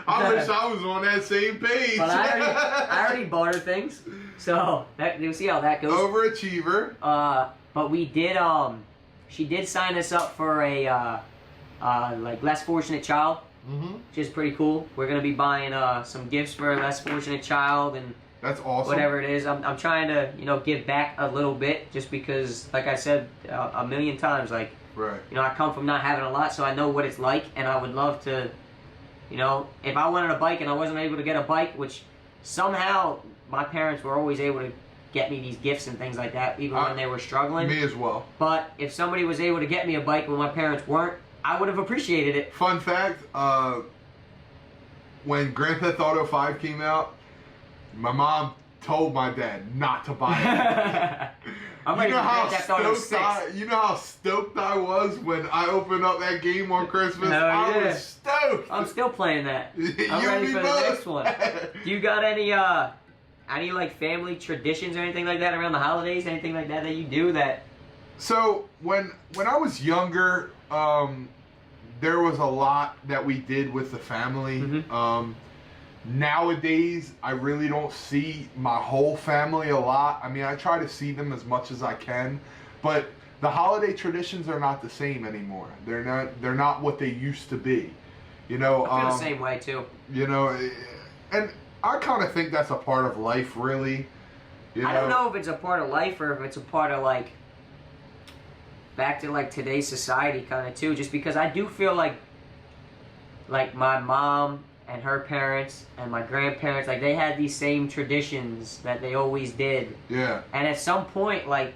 I wish I was on that same page. But I already bought her things, so you'll see how that goes. Overachiever. But we did. She did sign us up for a like less fortunate child, which is pretty cool. We're gonna be buying some gifts for a less fortunate child and. That's awesome. Whatever it is, I'm trying to give back a little bit, just because, like I said a million times, like I come from not having a lot, so I know what it's like, and I would love to, if I wanted a bike and I wasn't able to get a bike, which somehow my parents were always able to get me these gifts and things like that, even when they were struggling. Me as well. But if somebody was able to get me a bike when my parents weren't, I would have appreciated it. Fun fact: when Grand Theft Auto 5 came out. My mom told my dad not to buy it. I'm ready for Grand Theft Auto 6. You know how stoked I was when I opened up that game on Christmas? I was stoked. I'm still playing that. I'm ready for the next one. Do you got any like family traditions or anything like that around the holidays? Anything like that you do that? So when I was younger, there was a lot that we did with the family. Nowadays, I really don't see my whole family a lot. I mean, I try to see them as much as I can, but the holiday traditions are not the same anymore. They're not what they used to be. I feel the same way too. And I kind of think that's a part of life, really. I don't know if it's a part of life or if it's a part of like back to like today's society kind of too. Just because I do feel like my mom and her parents and my grandparents, like they had these same traditions that they always did. Yeah. And at some point, like,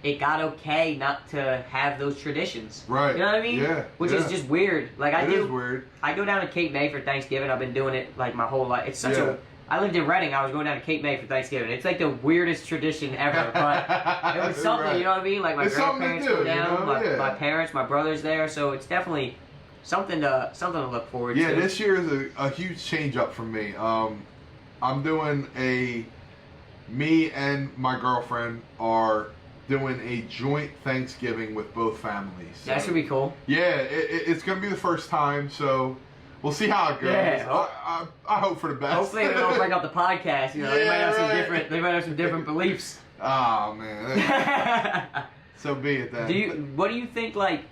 it got okay not to have those traditions. Right. You know what I mean? Yeah. Which is just weird. Like it is weird. I go down to Cape May for Thanksgiving. I've been doing it like my whole life. It's such a. I lived in Reading. I was going down to Cape May for Thanksgiving. It's like the weirdest tradition ever, but it was something. Right. You know what I mean? Like my grandparents go down, my parents, my brother's there, so it's definitely something to look forward to. Yeah, this year is a huge change up for me. I'm doing me and my girlfriend are doing a joint Thanksgiving with both families. So, that should be cool. Yeah, it's going to be the first time, so we'll see how it goes. Yeah, I hope for the best. Hopefully they don't break up the podcast. You know, they might have some different. They might have some different beliefs. Oh man. So be it then. What do you think? Like,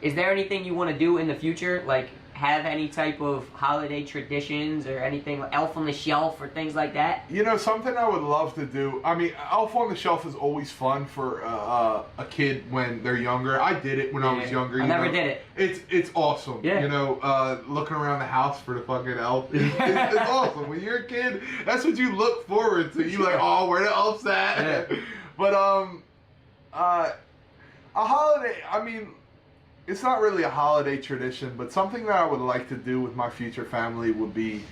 is there anything you want to do in the future? Like, have any type of holiday traditions or anything, like Elf on the Shelf or things like that? You know, something I would love to do. I mean, Elf on the Shelf is always fun for a kid when they're younger. I did it when I was younger. I never did it. It's awesome. Yeah. You know, looking around the house for the fucking elf. It's awesome. When you're a kid, that's what you look forward to. You like, oh, where the elf's at? Yeah. But a holiday. I mean, it's not really a holiday tradition, but something that I would like to do with my future family would be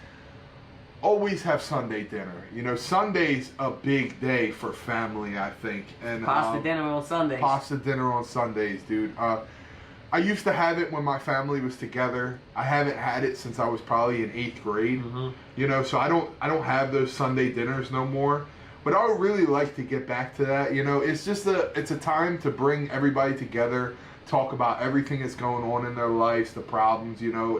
always have Sunday dinner. You know, Sunday's a big day for family, I think. And pasta dinner on Sundays. Pasta dinner on Sundays, dude. I used to have it when my family was together. I haven't had it since I was probably in 8th grade. Mm-hmm. You know, so I don't have those Sunday dinners no more. But I would really like to get back to that. You know, it's a time to bring everybody together. Talk about everything that's going on in their lives, the problems, you know.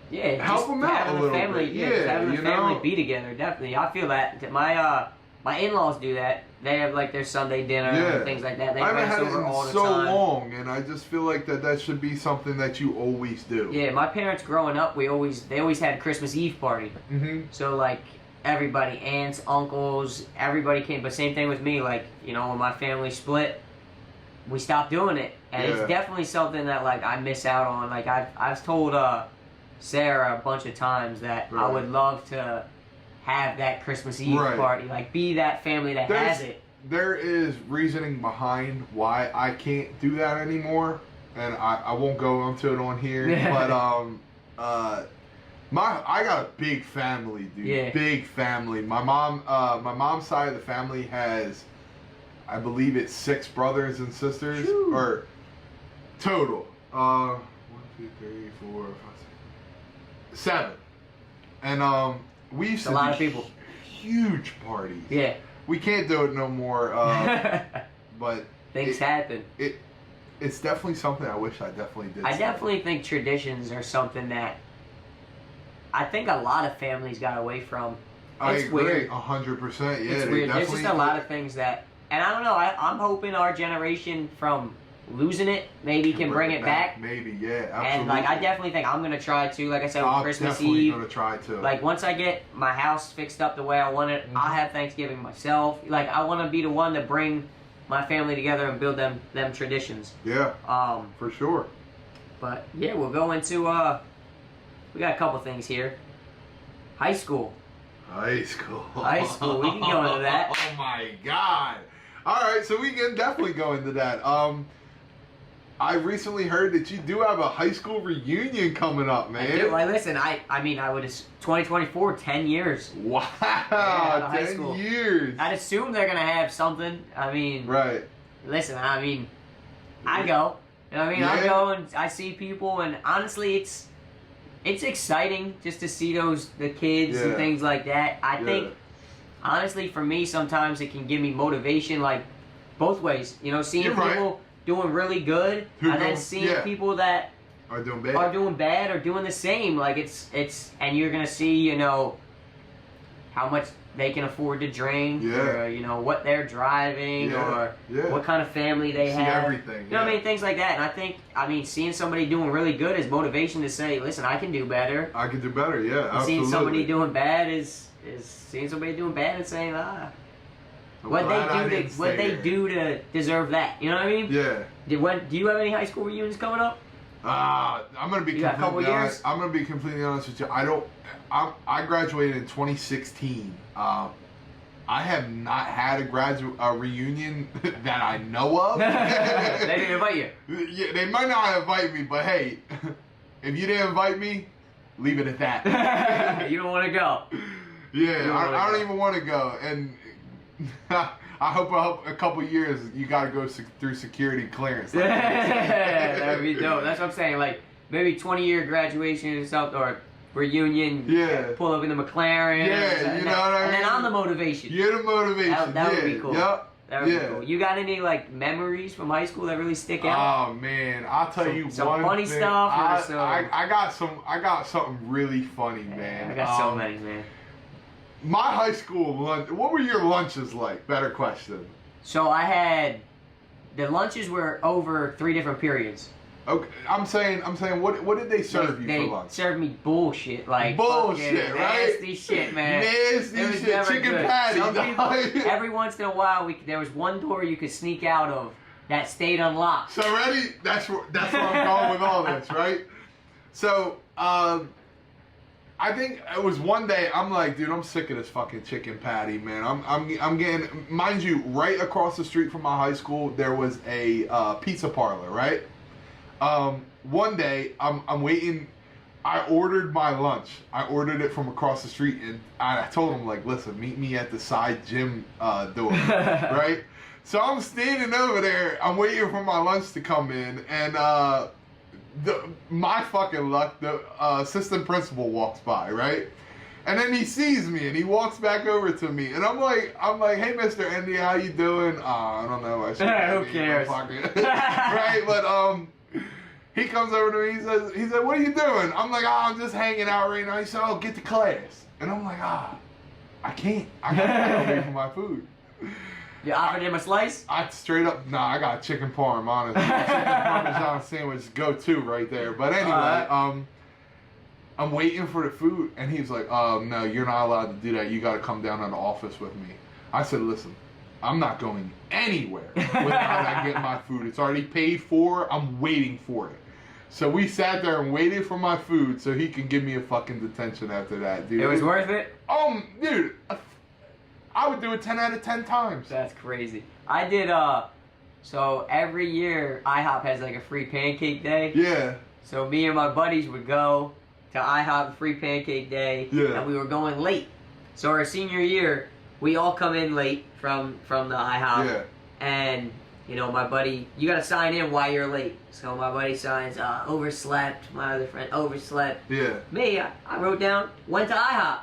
Yeah, help them out a little bit. Yeah, having the family be together, definitely. I feel that. My in-laws do that. They have like their Sunday dinner and things like that. They I haven't had it over all in the so time. long, and I just feel like that should be something that you always do. Yeah, my parents growing up, they always had Christmas Eve party. Mm-hmm. So like everybody, aunts, uncles, everybody came. But same thing with me. Like, you know, when my family split, we stopped doing it, and it's definitely something that like I miss out on. Like I've told Sarah a bunch of times that I would love to have that Christmas Eve party, like be that family that has it. There is reasoning behind why I can't do that anymore, and I won't go into it on here. But I got a big family, dude. Yeah. Big family. My mom's side of the family has, I believe it's 6 brothers and sisters, or total. 1, 2, 3, 4, 5, 6, 7. And we used to do a lot of people. Huge parties. Yeah. We can't do it no more. But things happen. It's definitely something I wish I definitely did. I definitely think traditions are something that I think a lot of families got away from. It's weird. 100%. Yeah, it's weird. There's just a lot of things that, and I don't know. I'm hoping our generation from losing it maybe can bring it back. Maybe, yeah, absolutely. And like I definitely think I'm gonna try to. Like I said, on Christmas Eve. I'm gonna try to. Like once I get my house fixed up the way I want it, I'll have Thanksgiving myself. Like I want to be the one to bring my family together and build them traditions. Yeah. For sure. But yeah, we'll go into we got a couple things here. High school. High school. High school. We can go into that. Oh my God. All right, so we can definitely go into that. I recently heard that you do have a high school reunion coming up, man. I do. Like, listen, I mean, I would 2024, 10 years. Wow, yeah, 10 years. I'd assume they're gonna have something. I mean, right. Listen, I mean, I go. You know what I mean? I go and I see people, and honestly, it's exciting just to see the kids and things like that. I think, honestly, for me, sometimes it can give me motivation, like both ways. You know, seeing people doing really good, and then seeing people that are doing bad or doing the same. Like it's and you're gonna see, you know, how much they can afford to drink, or you know what they're driving, or what kind of family they have. Everything. You know what I mean? Things like that. And I think, seeing somebody doing really good is motivation to say, listen, I can do better. I can do better. Yeah, absolutely. Seeing somebody doing bad is seeing somebody doing bad and saying, what they do to deserve that. You know what I mean? Yeah. Do you have any high school reunions coming up? I'm gonna be completely honest. I'm gonna be completely honest with you. I graduated in 2016. I have not had a reunion that I know of. They didn't invite you. Yeah, they might not invite me, but hey, if you didn't invite me, leave it at that. You don't want to go. Yeah, I don't even want to go, and I hope a couple years you got to go through security clearance. Like That'd be dope. That's what I'm saying. Like maybe 20-year graduation or something, or reunion. Yeah. Pull up in the McLaren. Yeah, you know what I mean. And then I'm the motivation. You're the motivation. That would be cool. Yep. That would be cool. You got any like memories from high school that really stick out? Oh man, I'll tell you some one funny thing. stuff. I got something really funny, man. I got so many, man. My high school lunch. What were your lunches like? Better question. So I had the lunches were over 3 different periods. Okay, I'm saying, what did they serve you for lunch? They served me bullshit, like bullshit, right? Nasty shit, man. Nasty shit, chicken patty. Every once in a while, there was one door you could sneak out of that stayed unlocked. So ready? That's where I'm going with all this, right? So, I think it was one day. I'm like, dude, I'm sick of this fucking chicken patty, man. I'm getting, mind you, right across the street from my high school, there was a pizza parlor, right? One day, I'm waiting. I ordered my lunch. I ordered it from across the street, and I told him, like, listen, meet me at the side gym door, right? So I'm standing over there. I'm waiting for my lunch to come in, and my fucking luck, the assistant principal walks by, right? And then he sees me, and he walks back over to me, and I'm like, hey, Mr. Andy, how you doing? I don't know. Who cares? Right, but he comes over to me. He said, what are you doing? I'm like, I'm just hanging out right now. He said, get to class. And I'm like, I can't. I gotta wait for my food. You offered him a slice? I straight up, I got chicken parm, honestly. Chicken Parmesan sandwich, go-to right there. But anyway, I'm waiting for the food, and he's like, no, you're not allowed to do that. You got to come down to the office with me. I said, listen, I'm not going anywhere without I get my food. It's already paid for. I'm waiting for it. So we sat there and waited for my food so he can give me a fucking detention after that, dude. It was worth it? Dude, I would do it 10 out of 10 times. That's crazy. I did, so every year IHOP has like a free pancake day. Yeah. So me and my buddies would go to IHOP free pancake day. Yeah. And we were going late. So our senior year, we all come in late from the IHOP. Yeah. And, you know, my buddy, you gotta sign in while you're late. So my buddy signs, overslept. My other friend overslept. Yeah. Me, I wrote down, went to IHOP.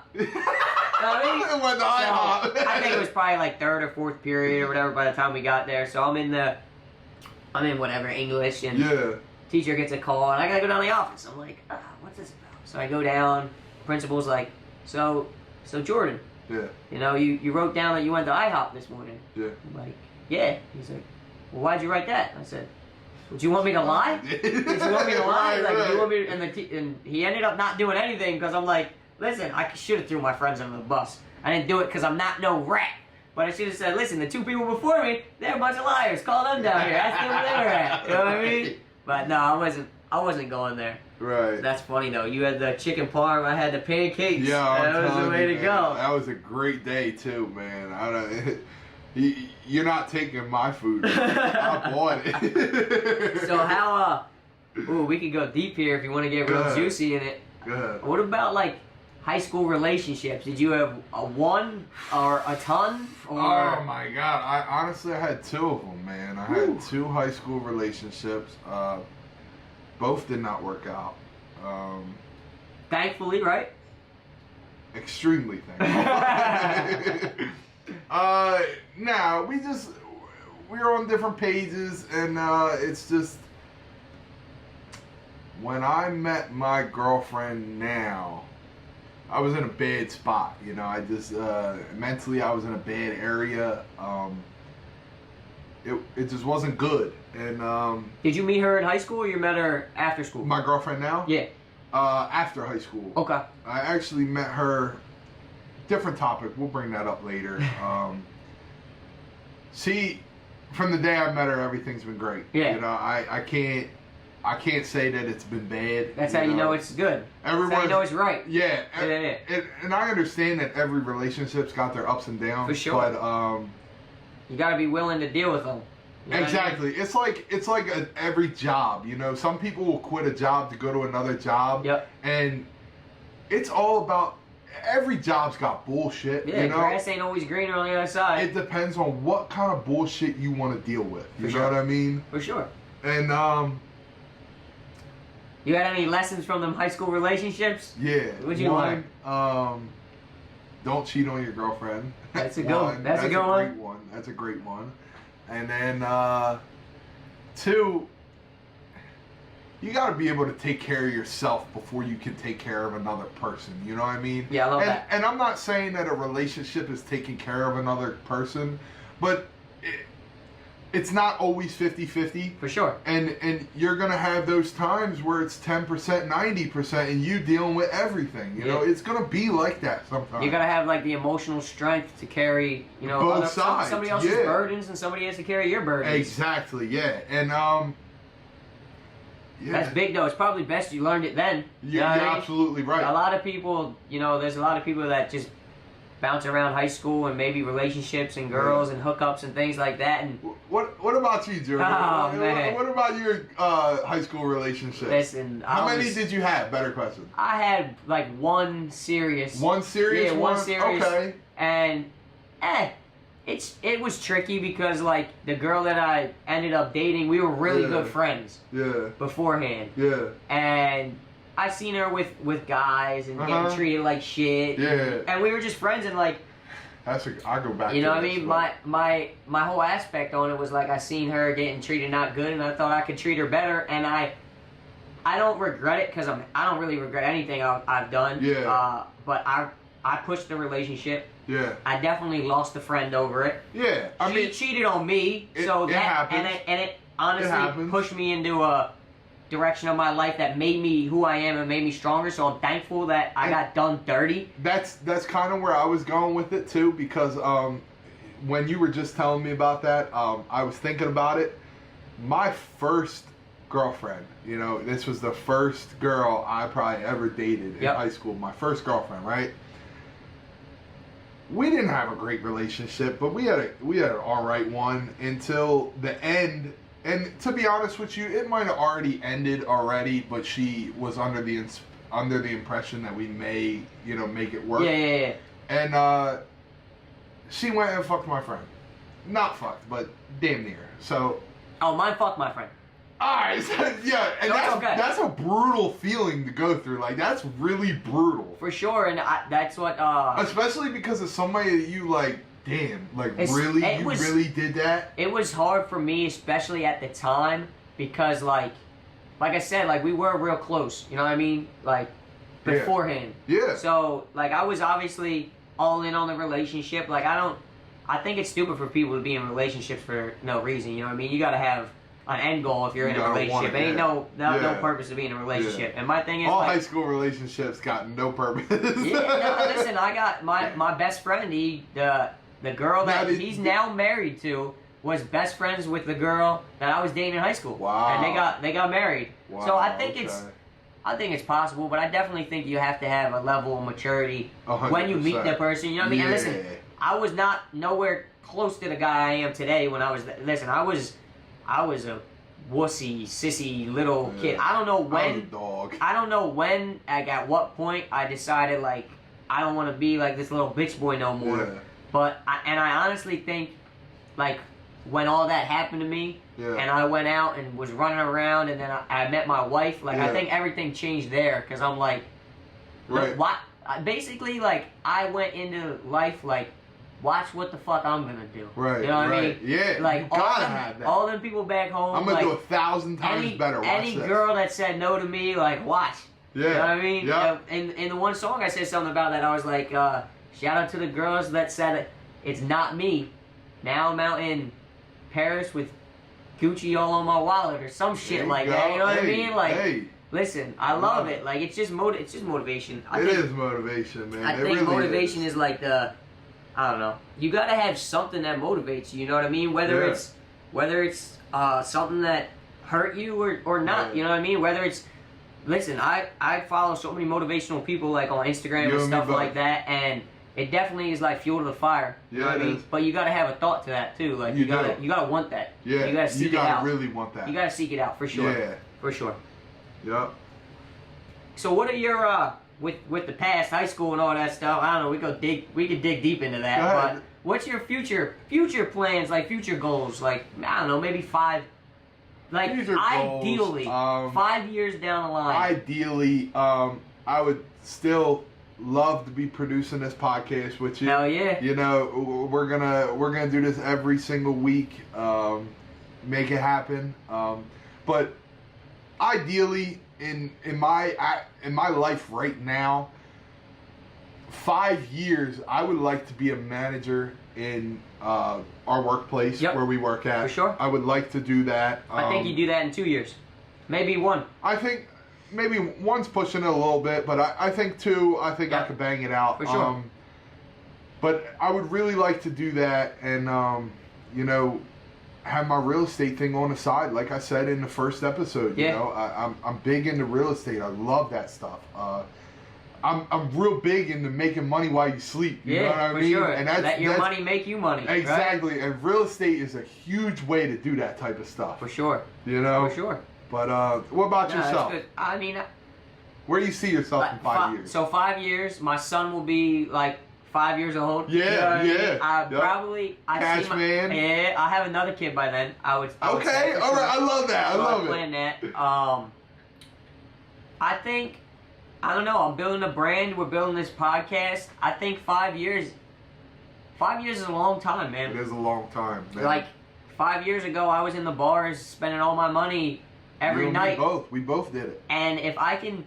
I went to IHOP. I think it was probably like 3rd or 4th period or whatever by the time we got there. So I'm in whatever, English, and teacher gets a call, and I gotta go down to the office. I'm like, what's this about? So I go down, principal's like, so Jordan, you know, you wrote down that you went to IHOP this morning. Yeah. I'm like, yeah. He's like, well, why'd you write that? I said, well, do you want me to lie? Did you want me to lie? Like, do you want me to, and he ended up not doing anything because I'm like, listen, I should have threw my friends under the bus. I didn't do it because I'm not no rat. But I should have said, listen, the 2 people before me, they're a bunch of liars. Call them down here. Ask them where they were at. You know what I mean? But no, I wasn't going there. Right. That's funny though. You had the chicken parm, I had the pancakes. Yeah, that was the way to go. That was a great day too, man. You're not taking my food. I bought it. So how? We could go deep here if you want to get real juicy in it. Good. What about like high school relationships? Did you have a one or a ton? Or? Oh my God! I had 2 of them, man. I had 2 high school relationships. Both did not work out. Thankfully, right? Extremely thankful. Nah, we were on different pages, and it's just when I met my girlfriend now, I was in a bad spot. You know, I just mentally I was in a bad area. It just wasn't good. And did you meet her in high school, or you met her after school? My girlfriend now? Yeah. After high school. Okay. I actually met her. Different topic. We'll bring that up later. See, from the day I met her, everything's been great. Yeah. You know, I can't. I can't say that it's been bad. That's how you know it's good. That's how you know it's right. Yeah. And I understand that every relationship's got their ups and downs. For sure. But you got to be willing to deal with them. You know exactly. I mean? It's like every job. You know, some people will quit a job to go to another job. Yep. And it's all about. Every job's got bullshit. Yeah, you know? Grass ain't always greener on the other side. It depends on what kind of bullshit you want to deal with. You know what I mean? For sure. And you had any lessons from them high school relationships? Yeah. What'd you learn? Don't cheat on your girlfriend. That's a good one. That's a good one. Great one. That's a great one. And then 2, you got to be able to take care of yourself before you can take care of another person. You know what I mean? Yeah, I love that. And I'm not saying that a relationship is taking care of another person, but it's not always 50-50. For sure. And you're going to have those times where it's 10%, 90%, and you dealing with everything. You know, it's going to be like that sometimes. You got to have, like, the emotional strength to carry, you know, both sides. Somebody else's burdens, and somebody has to carry your burdens. Exactly, yeah. And, yeah. That's big, though. It's probably best you learned it then. You're absolutely right. A lot of people, you know, there's a lot of people that just bounce around high school and maybe relationships and girls and hookups and things like that. And what about you, Jordan? Oh, man. What about your high school relationship? Listen, how many did you have? Better question. I had like one serious. One serious? Yeah, one serious. Okay. And it was tricky because like the girl that I ended up dating, we were really good friends. Yeah. Beforehand. Yeah. And I seen her with guys and getting treated like shit. Yeah. And we were just friends and like. I go back. You know what I mean? My whole aspect on it was like I seen her getting treated not good, and I thought I could treat her better, and I don't regret it because I don't really regret anything I've done. Yeah. But I pushed the relationship. Yeah. I definitely lost a friend over it. Yeah. She cheated on me, so that happens. and it honestly pushed me into a direction of my life that made me who I am and made me stronger. So I'm thankful that I got done dirty. That's kind of where I was going with it too, because when you were just telling me about that, I was thinking about it. My first girlfriend, you know, this was the first girl I probably ever dated in high school. My first girlfriend, right? We didn't have a great relationship, but we had an all right one until the end. And to be honest with you, it might have already ended already, but she was under the impression that we may, you know, make it work. Yeah. And she went and fucked my friend. Not fucked, but damn near. So. Oh, mine fucked my friend. Alright, yeah, and that's a brutal feeling to go through. Like, that's really brutal. For sure, and that's what. Especially because of somebody that you like. Damn, like really, you really did that? It was hard for me, especially at the time, because like I said, like we were real close. You know what I mean? Like beforehand. Yeah. So like I was obviously all in on the relationship. Like I think it's stupid for people to be in relationships for no reason. You know what I mean? You got to have an end goal if you're in a relationship. There ain't no purpose to be in a relationship. And my thing is, all high school relationships got no purpose. Listen, I got my best friend. The girl that he's now married to was best friends with the girl that I was dating in high school. Wow. And they got married. Wow, so I think it's possible, but I definitely think you have to have a level of maturity 100%. When you meet that person. You know what I mean? And listen, I was not nowhere close to the guy I am today when I was. Listen, I was a wussy, sissy little kid. I don't know when. I don't know when. Like at what point I decided like I don't want to be like this little bitch boy no more. Yeah. But I honestly think, like, when all that happened to me, and I went out and was running around, and then I met my wife, like, I think everything changed there, because I'm like, basically, like, I went into life, like, watch what the fuck I'm gonna do. Right. You know what I mean? Yeah. Like, you gotta have that. all them people back home, I'm gonna do 1,000 times better. Watch any this. girl that said no to me, like, watch. Yeah. You know what I mean? Yeah. In the one song, I said something about that. I was like, shout out to the girls that said it's not me. Now I'm out in Paris with Gucci all on my wallet or some shit like that. You know what I mean? Like, listen, I love it. Like, it's just motivation. It is motivation, man. I think motivation is like I don't know. You gotta have something that motivates you. You know what I mean? Whether it's something that hurt you or not. Yeah. You know what I mean? Whether it's, listen, I follow so many motivational people like on Instagram and stuff like that, and it definitely is like fuel to the fire. You know what I mean? But you gotta have a thought to that too. Like you gotta want that. Yeah. You gotta seek it out. You gotta really want that. You gotta seek it out for sure. Yeah. For sure. Yep. So what are your with the past, high school and all that stuff? I don't know. We could dig deep into that. But what's your future plans? Like future goals? Like I don't know, maybe 5. Like ideally, 5 years down the line. Ideally, I would still love to be producing this podcast with you. Hell yeah. You know, we're gonna do this every single week. Make it happen. But ideally, in my life right now, 5 years, I would like to be a manager in our workplace where we work at. For sure. I would like to do that. I think you do that in 2 years, maybe 1. I think maybe 1's pushing it a little bit, but I think 2. I think I could bang it out. For sure. But I would really like to do that, and you know, have my real estate thing on the side, like I said in the first episode. You know, I'm big into real estate. I love that stuff. I'm real big into making money while you sleep. You know what I mean? Sure. And let your money make you money. Exactly. Right? And real estate is a huge way to do that type of stuff. For sure. You know? For sure. But what about yourself? That's good. I mean, where do you see yourself in 5 years? So 5 years, my son will be like 5 years old. Yeah, you know I mean? Probably. Cash man. Yeah, I have another kid by then. I would okay, say, all right. I love that. I love it. Plan that. I think. I don't know. I'm building a brand. We're building this podcast. I think 5 years. 5 years is a long time, man. It is a long time, man. Like 5 years ago, I was in the bars spending all my money every night. We both did it. And if I can,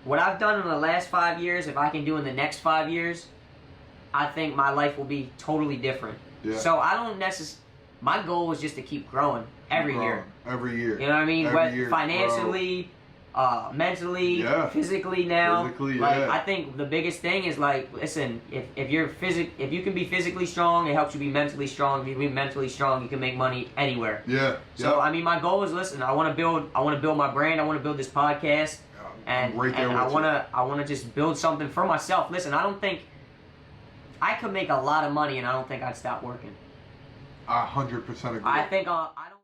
what I've done in the last 5 years, if I can do in the next 5 years, I think my life will be totally different. Yeah. So I don't necessarily. My goal is just to keep growing every year. Every year. You know what I mean? Whether financially. Mentally, physically now. I think the biggest thing is like, listen, if you can be physically strong, it helps you be mentally strong. If you be mentally strong, you can make money anywhere. Yeah. So I mean, my goal is, listen, I want to build my brand. I want to build this podcast, and I want to just build something for myself. Listen, I don't think I could make a lot of money, and I don't think I'd stop working. 100% agree. I think I don't.